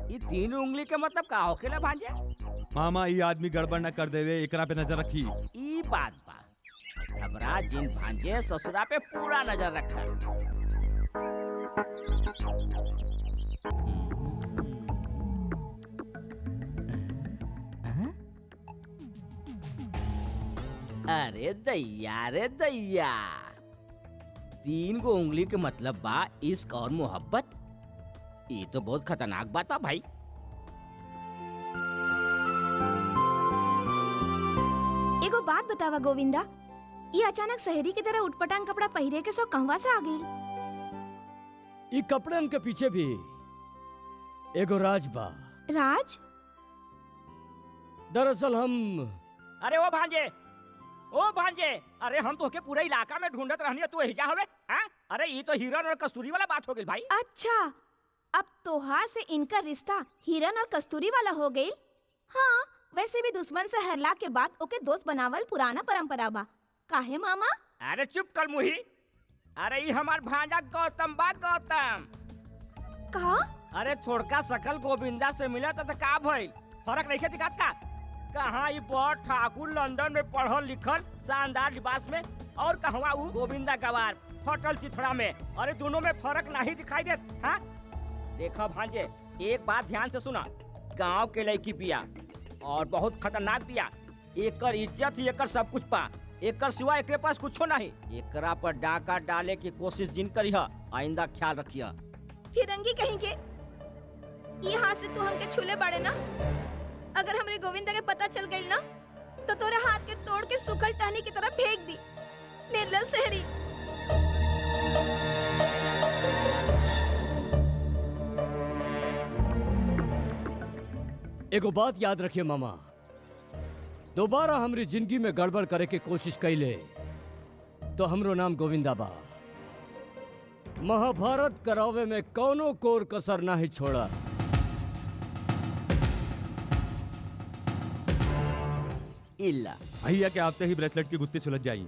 ये तीन उंगली के मतलब का होखेला भांजे? मामा ये आदमी गड़बड़ न कर देवे, एकरा पे नजर रखी। ई बात बा। घबरा जिन भांजे ससुरा पे पूरा नजर रखा। अरे दैया रे दैया, तीन गो उंगली के मतलब बा इश्क और मोहब्बत। ये तो बहुत खतरनाक बात बा भाई। एगो बात बतावा गोविंदा, ये अचानक शहरी की तरह उटपटांग कपड़ा पहिरे के सो कहवा से आ गई? ई कपड़न के पीछे भी एगो राज बा। राज? दरअसल हम अरे ओ भांजे, अरे हम तो के पूरे इलाका में ढूंढत रहनी है, तू हिजा हवे? हाँ? अरे ये तो हिरन और कस्तूरी वाला बात हो गई भाई। अच्छा, अब तोहार से इनका रिश्ता हिरन और कस्तूरी वाला हो गई। हाँ, वैसे भी दुश्मन से हरला के बाद ओके दोस्त बनावल पुराना परंपरा बा। काहे मामा? अरे चुप कर मुही। अरे ये हमार भांजा गौतम बा, गौतम। का? अरे थोड़का सकल गोविंदा से मिला तो का भइल? फर्क नहीं दिखात का? कहाँ ये बड़ ठाकुर लंदन में पढ़ल लिखल शानदार लिबास में, और कहवा ऊ गोविंदा गवार फटल चिथड़ा में। अरे दोनों में फर्क नहीं दिखाई देत? हाँ? देखो भांजे, एक बात ध्यान से सुना। गांव के लड़की बिया और बहुत खतरनाक बिया। एकर इज्जत ही एकर सब कुछ पा। एकर सिवा एकरे पास कुछो नहीं। एकरा पर डाका डाले की कोशिश जिन करी है, आइंदा ख्याल रखिया। फिरंगी कहीं के? ये हाथ से तू हमके छूले बाड़े ना? अगर हमरे गोविंदा के पता चल गई ना, तो तोरे हाथ के तोड़ के सूखल टहनी की तरह फेंक दी। निर्लज शहरी। एगो बात याद रखिए मामा, दोबारा हमरी जिंदगी में गड़बड़ करे के कोशिश कैले तो हमरो नाम गोविंदा बा। महाभारत करावे में कौनो कोर कसर नहीं छोड़ा। इल्ला भैया के आते ही ब्रेसलेट की गुत्ती सुलझ जाई।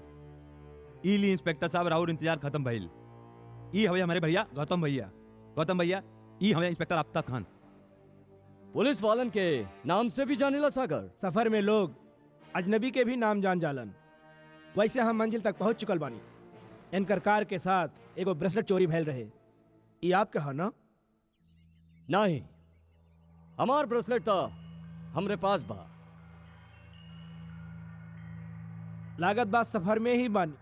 इली इंस्पेक्टर साहब, राउर इंतजार खत्म भइल। ई हवे हमारे भैया गौतम भैया। गौतम भैया, ई हवे इंस्पेक्टर आफ्ताब खान। पुलिस वालन के नाम से भी जानेला सागर। सफर में लोग अजनबी के भी नाम जान जालन। वैसे हम मंजिल तक पहुंच चुकल बानी। इनकर कार के साथ एगो ब्रेसलेट चोरी भइल रहे। ये आपके है ना? नहीं, हमार ब्रेसलेट तो हमरे पास बा। लागत बात सफर में ही बानी,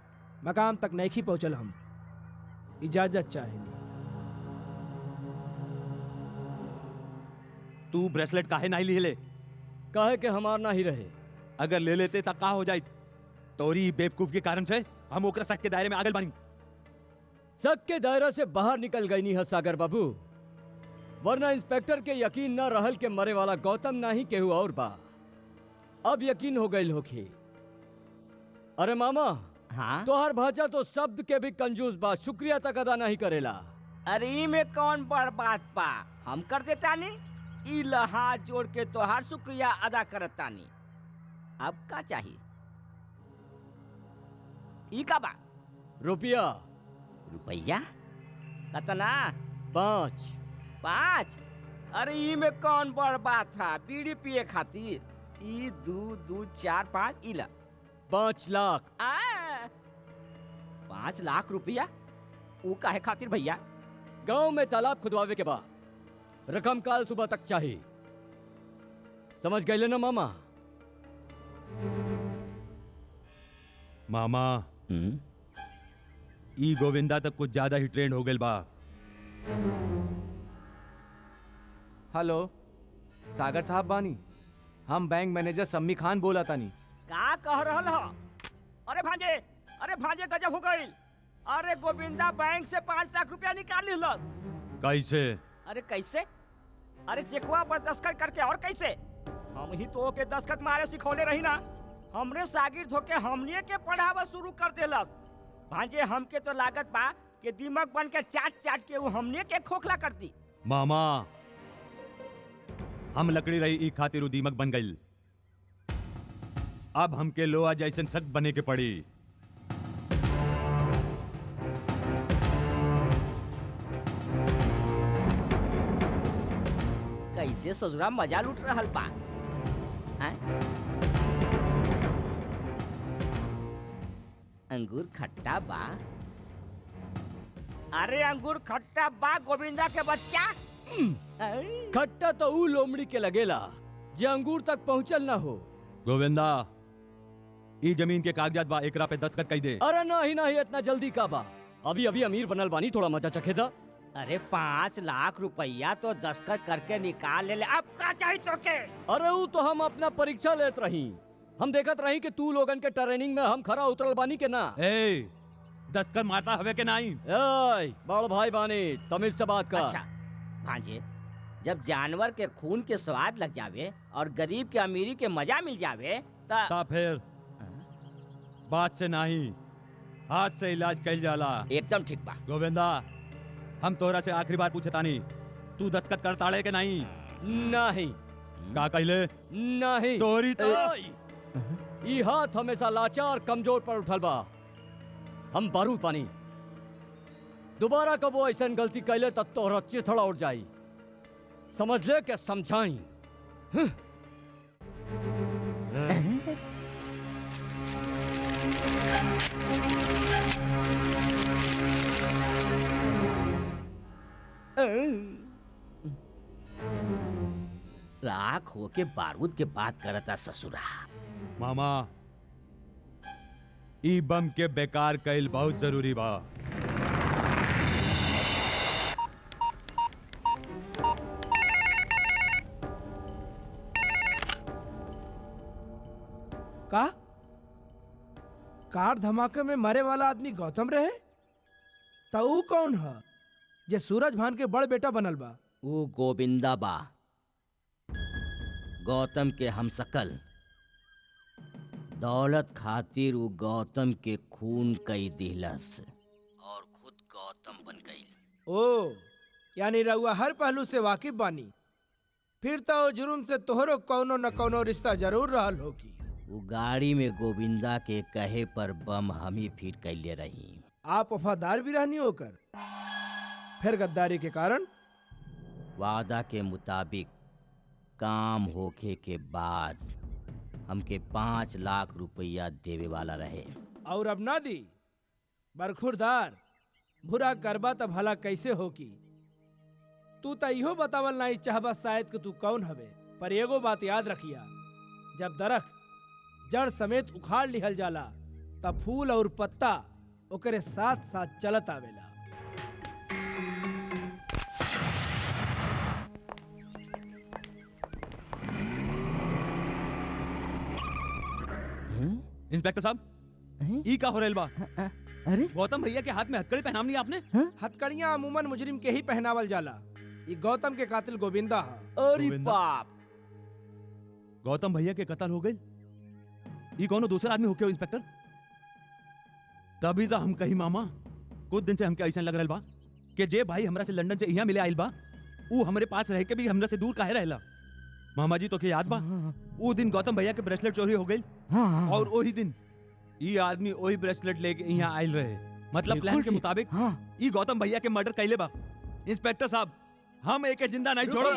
मकाम तक नहीं पहुंचल। हम इजाजत चाहेनी। तू ब्रेसलेट काहे नहीं ले ले? काहे के हमार ना ही रहे। अगर ले लेते तो का हो जाए? तोरी बेवकूफ के कारण से हम ओकरा शक के दायरे में आगल बानी। शक के दायरा से बाहर निकल गई नहीं है सागर बाबू, वरना इंस्पेक्टर के यकीन न रहल के मरे वाला गौतम नहीं केहू और बा। अब यकीन हो गई होखी। अरे मामा, हाँ? तोहर भाजा तो शब्द के भी कंजूस बा, शुक्रिया तक अदा नहीं करेला। अरे ई में कौन बड़ बात बा? हम कर देता नहीं। ई हाथ जोड़ के तोहार शुक्रिया अदा करता नहीं। अब का चाहिए? ई का बा? रुपया। रुपया? कतना? 5। 5? अरे ई में कौन बड़ बात था? बीड़ी पिए खातिर? ई 2 2 4 5 इला 5 लाख। 5 लाख रुपया? वो काहे खातिर भैया? गांव में तालाब खुदवावे के बाद रकम काल सुबह तक चाहिए। समझ गए ना मामा? मामा, ई गोविंदा तक कुछ ज्यादा ही ट्रेंड हो गए बा। हेलो, सागर साहब बानी? हम बैंक मैनेजर सम्मी खान बोला तानी। का कह रहल हो? अरे भांजे गजब हो गई। अरे गोविंदा बैंक से 5 लाख रुपया निकाल लिलस। कैसे? अरे कैसे? अरे चेकवा पर दस्तखत करके। और कैसे? हम ही तो के दस्तखत मारे सिखौले रही ना। हमरे शागिर्द होके हमनिए के पढ़ावा शुरू कर देलस। भांजे हमके तो लागत बा कि दिमाग बन के चाट चाट के वो हमनिए के खोखला कर दी। मामा, हम लकड़ी रही ई खातिर उ दीमक बन गई। अब हमके लोहा जैसन सख्त बने के पड़ी। कैसे ससुरा मजा लूट रहल बा हैं? अंगूर खट्टा बा। अरे अंगूर खट्टा बा गोविंदा के बच्चा। खट्टा तो ऊ लोमड़ी के लगेला जे अंगूर तक पहुँचल ना हो। गोविंदा ई जमीन के कागजात बा, एकरा पे दस्तखत कई दे। अरे नहीं नहीं, इतना जल्दी का बा? अभी अभी अमीर बनल बानी, थोड़ा मजा चखे दा। अरे 5 लाख रुपया तो दस्तखत करके निकाल ले। अब का चाहिए तो के? अरे ऊ तो हम अपना परीक्षा लेत रही। हम देखत रही कि तू लोगन के ट्रेनिंग में हम खरा उतरल बानी के ना। ए दस्तखत मारता हवे के नहीं? ए बड़ भाई बानी, तमीज से बात कर। अच्छा भांजे, जब जानवर के खून के स्वाद लग जावे और गरीब के अमीरी के मजा मिल जावे ता फिर बात से नहीं, हाथ से इलाज कइल जाला। एकदम ठीक बा। गोविंदा हम तोरा से आखिरी बार पूछे तानी, तू दस्तखत करताड़े के नहीं? नहीं का कहले? नहीं। तोरी तो ई हाथ हमेशा लाचार कमजोर पर उठल बा। हम बारूद पानी, दोबारा कबो ऐसा गलती कैले तब तोहरा चिथड़ा उठ जाई। समझ ले के समझाई। राख होके बारूद के बात करता ससुरा। मामा ई बम के बेकार कइल बहुत जरूरी बा। का कार धमाके में मरे वाला आदमी गौतम रहे? तो ऊ कौन है जे सूरज भान के बड़ बेटा बनल बा? वो गोविंदा बा, गौतम के हमसकल। दौलत खातिर वो गौतम के खून कई दिलस और खुद गौतम बन गई। ओ यानी रउआ हर पहलू से वाकिफ बानी। फिर तो ओ जुर्म से तोहरो कौनो न कौनो रिश्ता जरूर रहल होगी। वो गाड़ी में गोविंदा के कहे पर बम हम ही फिट कैले रही। आप वफादार भी रहनी होकर फिर गद्दारी के कारण? वादा के मुताबिक काम होखे के बाद हमके 5 लाख रुपया देवे वाला रहे। और अब ना दी? बरखुरदार, बुरा करबा तब भला कैसे होगी? तू तो इहो बतावल नहीं चाहबा शायद कि तू कौन हवे। पर एगो बात याद रखिया, जब दरख्त जड़ समेत उखाड़ लिहल जाला तब फूल और पत्ता ओकरे साथ साथ चलत आवेला। इंस्पेक्टर साहब, ई का हो रहल बा? अरे गौतम भैया के हाथ में हथकड़ी पहनाम नहीं आपने? हथकड़ियां अमूमन मुजरिम के ही पहनावल जाला। ये गौतम के कातिल गोविंदा है। अरे गोविंदा? बाप, गौतम भैया के कत्ल हो गई? ई कौनो दूसरा आदमी होके हो इंस्पेक्टर? तभी तो हम कही मामा, कुछ दिन से हमके ऐसा लग रहल बा कि जे भाई हमरा से लंदन से यहाँ मिले आइल बा, ऊ हमरे पास रह के भी हमरा से दूर काहे रहेला? मामा जी तो के याद बा वो दिन गौतम भैया के ब्रेसलेट चोरी हो गई और वही दिन ये आदमी वही ब्रेसलेट लेके यहाँ आयल रहे। मतलब प्लान के मुताबिक ये गौतम भैया के मर्डर कैले बा। इंस्पेक्टर साहब, हम एक जिंदा नहीं छोड़ो।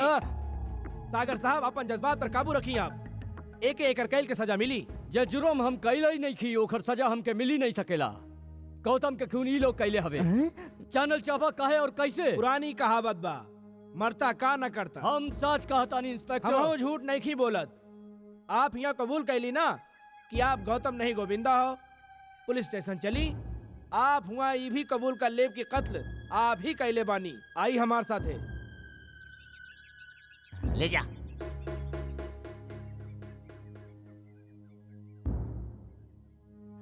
सागर साहब, अपन जज्बात पर काबू रखिए। आप एक एकर कैल के सजा मिली। जे जुर्म हम कैले ही नहीं की, ओकर सजा हमके मिली नहीं सकेला। गौतम के खून ई लोग कैले हवे। जानल चाहबा काहे और कैसे? पुरानी कहावत बा, मरता का न करता। हम सच कहता नहीं इंस्पेक्टर। हम झूठ नहीं की बोलत। आप यहाँ कबूल कैली ना कि आप गौतम नहीं गोविंदा हो। पुलिस स्टेशन चली, आप हुआ ये भी कबूल कर लेब कि कत्ल आप ही कैले बानी। आई हमारे साथ है। ले जा।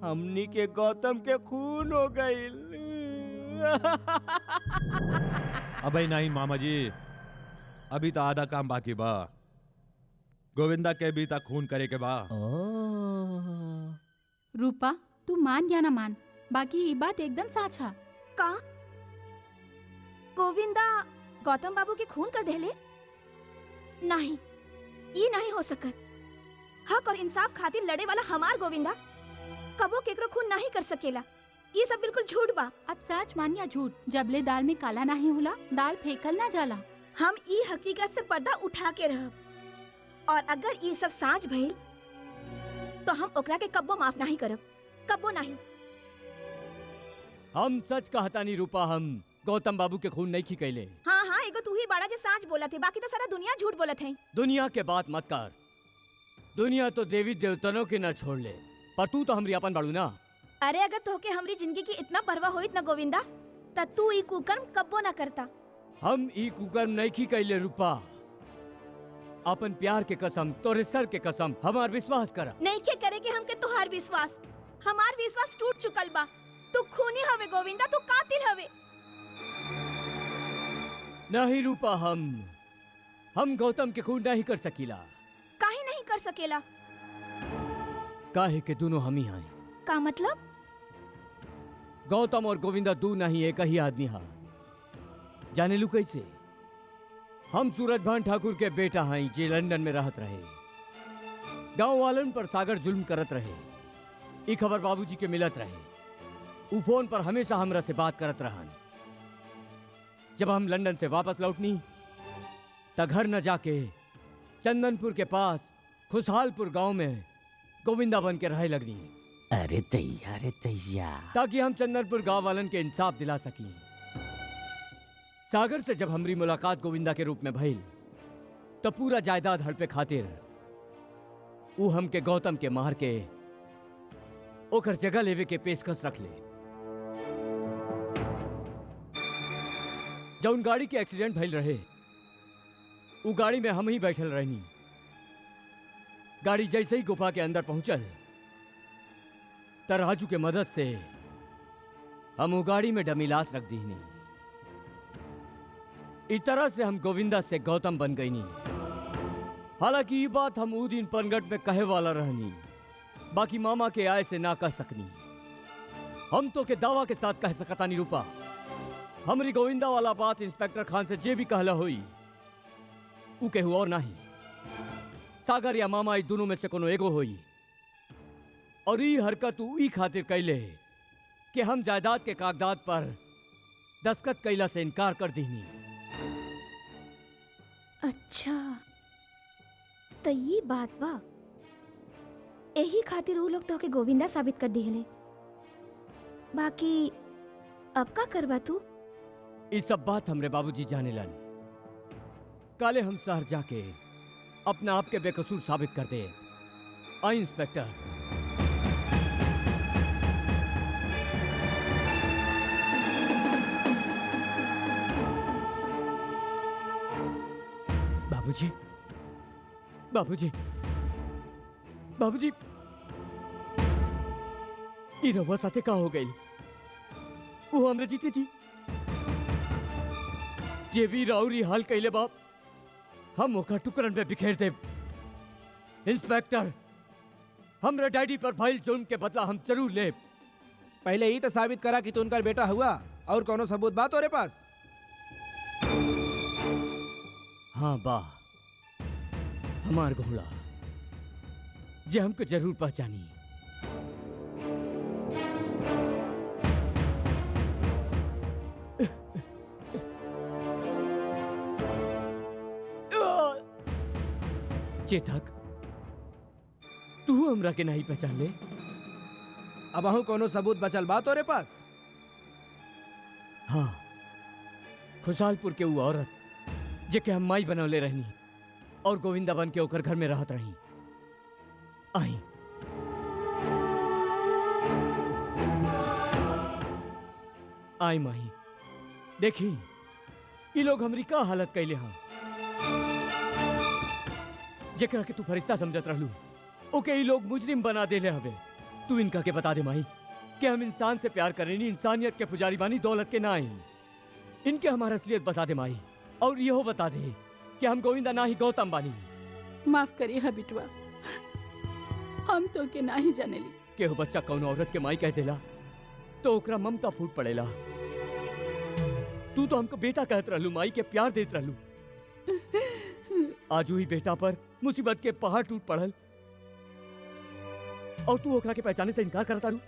हमनी के गौतम के खून हो गई। अबे नहीं मामा जी, अभी तो आधा काम बाकी बा। गोविंदा के भी तक खून करे के बा। रूपा, तू मान या ना मान, बाकी ये बात एकदम सच है। का गोविंदा गौतम बाबू के खून कर देले? नहीं, ये नहीं हो सकत। हक और इंसाफ खातिर लड़े वाला हमार गोविंदा कबो केकरो खून नहीं कर सकेला। ये सब बिल्कुल झूठ बा। अब सच मान या झूठ, जबले दाल में काला नहीं होला, दाल फेंकल ना जाला। हम ई हकीकत से पर्दा उठा के रहब और अगर ई सब साँच भइल तो हम ओकरा के कब्बो माफ नहीं करब, कब्बो नहीं। हम सच कहता नहीं रूपा, हम गौतम बाबू के खून नहीं खिकैले। हाँ हाँ, एगो तू ही बड़ा जे साँच बोलत है, बाकी तो सारा दुनिया झूठ बोलत है। दुनिया के बात मत कर, दुनिया तो देवी देवतनों के न छोड़ ले, पर तू तो हमरी अपन बाड़ू ना। अरे अगर तोहके हमरी जिंदगी की इतना परवाह होइत ना गोविंदा, त तू ई कुकर्म कब्बो ना करता। हम ई कुकर्म नहीं खिकैले रूपा, अपन प्यार के कसम, तोरे सर के कसम, हमार विश्वास कर। नहीं के करे के हमके तोहार विश्वास, हमार विश्वास टूट चुकल बा। तू खूनी हवे गोविंदा, तू कातिल हवे। नहीं रूपा, हम गौतम के खून नहीं कर सकीला। काहे नहीं कर सकेला? काहे के दोनों हम ही हैं। का मतलब? गौतम और गोविंदा दू नहीं एक ही आदमी हा। जाने लू कैसे? हम सूरज भान ठाकुर के बेटा हैं जे लंदन में रहत रहे, गांव वालन पर सागर जुल्म करत रहे। ई खबर बाबूजी के मिलत रहे, उ फोन पर हमेशा हमरा से बात करत रहन। जब हम लंदन से वापस लौटनी त घर न जाके चंदनपुर के पास खुशहालपुर गांव में गोविंदा बन के रहे लगनी। अरे तैया ताकि हम चंदनपुर गांव वालन के इंसाफ दिला सकी। सागर से जब हमारी मुलाकात गोविंदा के रूप में भइल तो पूरा जायदाद हड़पे खातिर उ हमके गौतम के मार के ओकर जगह लेवे के पेशकश रख ले। जौन गाड़ी के एक्सीडेंट भइल रहे उ गाड़ी में हम ही बैठल रहनी। गाड़ी जैसे ही गुफा के अंदर पहुंचल त राजू के मदद से हम वो गाड़ी में डमी लाश रख दीनी। इस तरह से हम गोविंदा से गौतम बन गई नहीं। हालांकि ये बात हम उ दिन पनगट में कहे वाला रहनी, बाकी मामा के आय से ना कह सकनी। हम तो के दावा के साथ कह सकता नहीं रूपा, हमरी गोविंदा वाला बात इंस्पेक्टर खान से जे भी कहला हुई उ केहू और नहीं, सागर या मामा ई दोनों में से कोनो एगो हुई। और ई हरकत उ ई खातिर कैले कि हम जायदाद के कागजात पर दस्तखत कैला से इनकार कर दीनी। अच्छा तो ये बात बा, यही खातिर उ लोग तो के गोविंदा साबित कर दिहले। बाकी अब का करबा तू? ये सब बात हमरे बाबूजी जाने लन। काले हम शहर जाके अपना आप के बेकसूर साबित कर दे। आई इंस्पेक्टर। बाबूजी, बाबूजी, बाबूजी, ई रउआ साथे का हो गई? वो हमरे जीते जी जे भी राउरी हाल कैले बाप, हम ओकर टुकड़न में बिखेर देब। इंस्पेक्टर, हमरे डैडी पर भइल जुल्म के बदला हम जरूर लेब। पहले ही तो साबित करा कि तू उनका बेटा हुआ, और कोनो सबूत बा तोरे पास? हाँ बा, हमार घोड़ा जे हमको जरूर पहचानी। चेतक, तू हमरा के नहीं पहचान ले? अब अहू कोनो सबूत बचल बा तोरे पास? हाँ, खुशहालपुर के वो औरत जे के हम माई बनौले रहनी और गोविंदा बन के ओकर घर में रहत रही। आई आई माही, देखी ये लोग हमरी का हालत कैले हाँ। जेकरा के तू फरिश्ता समझत रहलू ओके ये लोग मुजरिम बना देले हवे। तू इनका के बता दे माही कि हम इंसान से प्यार करेनी, इंसानियत के पुजारी बानी, दौलत के ना आई। इनके हमारा असलियत बता दे माई, और यहो बता दे कि हम गोविंदा ना ही गौतम बानी। माफ करिए हा बिटवा, हम तो के नहीं जानेली। केहू बच्चा कौन औरत के माई कह देला तो ओकरा ममता फूट पड़ेला। तू तो हमको बेटा कहत रहलू, माई के प्यार देत रहलू। आज ही बेटा पर मुसीबत के पहाड़ टूट पड़ल और तू ओकरा के पहचाने से इनकार करता रू।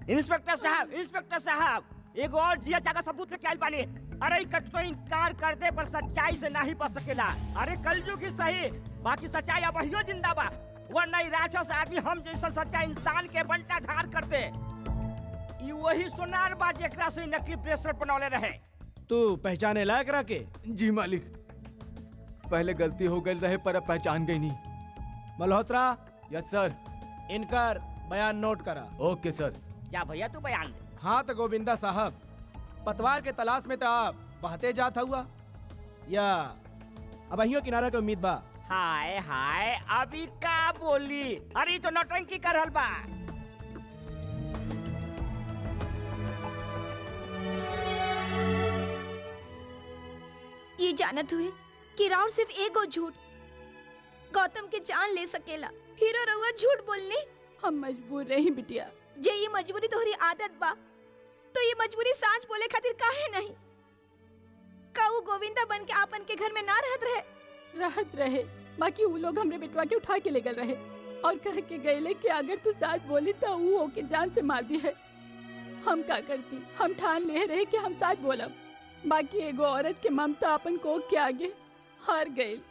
इंस्पेक्टर साहब एगो और जिया जागा सबूत लेके आइल बानी। अरे कतको इनकार कर दे पर सच्चाई से नहीं बच सकेला। अरे कलयुग ही सही, बाकी सच्चाई अब वही जिंदा बा, वरना ई राक्षस आदमी हम जैसा सच्चा इंसान के बंटा धार करते। ई वही सोनार बा जेकरा से नकली ब्रेसलेट बनौले रहे। तू पहचाने लायक रखे? जी मालिक, पहले गलती हो गई रहे पर अब पहचान गई नहीं। मल्होत्रा, यस सर। इनकर बयान नोट करा। ओके सर। जा भैया तू बयान दे। हाँ तो गोविंदा साहब, पतवार के तलाश में तो आप बहते जात हुआ या अब अहियों किनारा के उम्मीद बा? हाय हाय अभी का बोली? अरे तो नौटंकी कर रहल बा। ये जानत हुए कि राउर सिर्फ एगो झूठ गौतम के जान ले सकेला, फिर रउआ झूठ बोलनी। हम मजबूर रही बिटिया। जे ये मजबूरी तोहरी आदत बा, तो ये मजबूरी सांच बोले खातिर काहे नहीं? का वो गोविंदा बन के आपन के घर में ना रहत रहे? राहत रहे, बाकी वो लोग हमरे बेटवा के उठा के ले गए रहे और कह के गए कि अगर तू साथ बोली तो वो ओके जान से मार दी है। हम का करती? हम ठान ले रहे कि हम साथ बोलब, बाकी एगो औरत के ममता अपन को के आगे हार गई।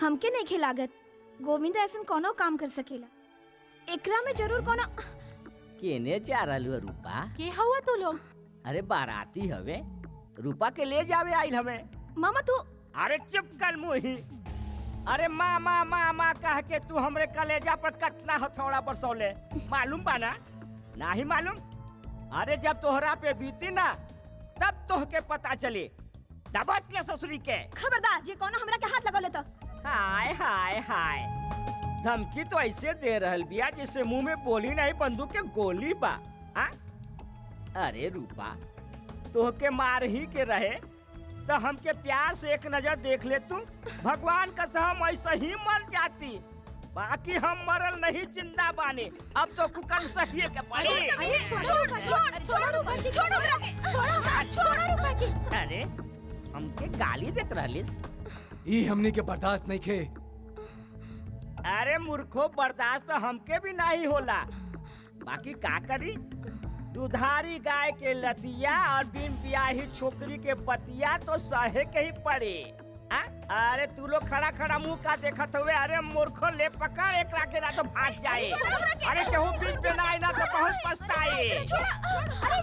हमके नहीं खिलागत गोविंदा ऐसा कोनो काम कर सकेला। एकरा में जरूर कोनो। केने जा रहल हो रूपा? के हुआ तू लोग? अरे बाराती हवे, रूपा के ले जावे आइल हमें। मामा तू। अरे चुप कर मुही। अरे मामा मामा कह के तू हमरे कलेजा पर कतना हथौड़ा बरसौले, मालूम बा ना? नहीं मालूम? अरे जब तोहरा पे बीती ना तब तोहके पता चली। दबत ले ससुरी के। खबरदार जे कोनो हमरा के हाथ लगोले तो। हाय हाय हाय, धमकी तो ऐसे दे रहल बिया जैसे मुंह में बोली नहीं बंदूक के गोली बा। आ? अरे रूपा, तोहके मार ही के रहे तो हमके प्यार से एक नजर देख ले तू, भगवान कसम ऐसे ही मर जाती। बाकी हम मरल नहीं, जिंदा बानी। अब तो कुकन सहिए के पड़ी। अरे हमके गाली देत रहलिस? ई हमनी के बर्दाश्त नहीं खे। अरे मूर्खो, बर्दाश्त तो हमके भी नहीं होला, बाकी का करी? दुधारी गाय के लतिया और बिन ब्याही छोकरी के बतिया तो सहे के ही पड़ी। अरे तू लोग खड़ा खड़ा मुंह का देखत हुए? अरे मूर्खो, ले पकड़ एकरा के ना तो भाग जाए। अरे केहू बीच पे ना आई ना तो बहुत पछताए।